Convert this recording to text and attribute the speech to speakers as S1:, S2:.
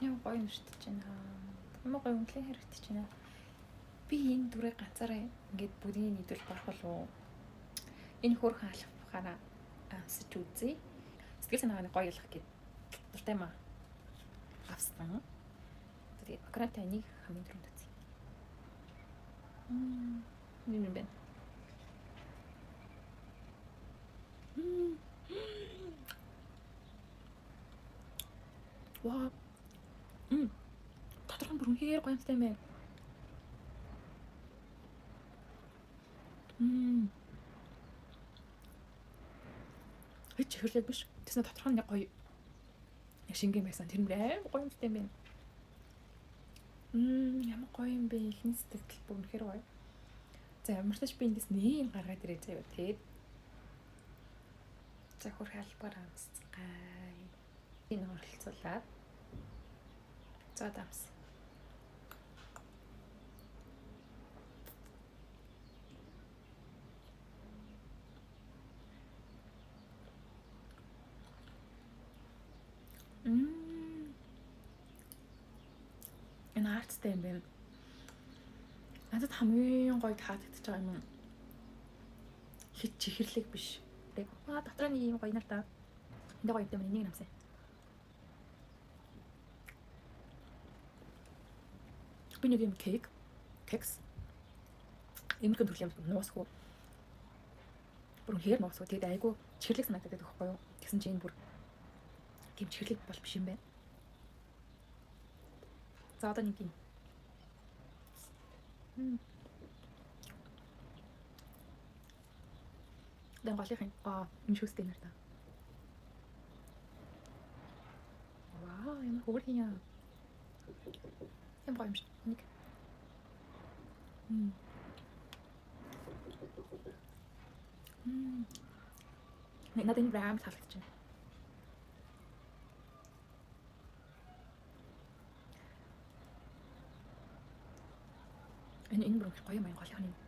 S1: Ямар гоё нэртэж байна. Ямар гоё үнэлэн хэрэгтэй байна. Би энэ дүрээ ганцаараа ингээд бүрийн нийлүүл барах болов. Энэ хөөрхөн алхахаараа амсаж үзье. Сэтгэл санаагаа гоё ялах гээд дуртай маа авсан. Тэгээд ократа энийг хамгийн түрүүнд үзье. Нэг юм байна. Вау. Тодорхой бүр үнэхээр гоё юмтай юм байна. Хич чихэрлэг биш. Тэснэ тодорхой нэг гоё шингэн байсан. Тэр мөр гоё юмтай юм байна. Ямар гоё юм бэ? Ихний сэтгэл бүр үнэхээр гоё. За ямарташ би ингээс нэм гаргаад ирээ заяа. Тэгээд за хөр халбаар амсцгаая. Энэ оролцуулаад за дамс. Энэ артстай юм байна. Надад хамгийн гоё таадагдж байгаа юм. Хит чихэрлэг биш. Дотроо нэг юм гоё нар та. Энд гоё юм энийг намсаа. Би нэг юм кекс. Эмэрхэн төрлийн юм нуусгүй. Бүр хээр нуусгүй. Тэгээд айгу чихэрлэг санагдаад байдаг байхгүй юу? Тэгсэн чинь бүр тийм чихэрлэг бол биш юм байна. За одоо нэг юм. Дан голынхын энэ шүүстэй нэр та. Вау, ямар хөөрхөн юм. Юм гоё юм шиг. Нэг. Надад энэ ram таалагдж байна. Энэ бүр гоё юм байна голынхын.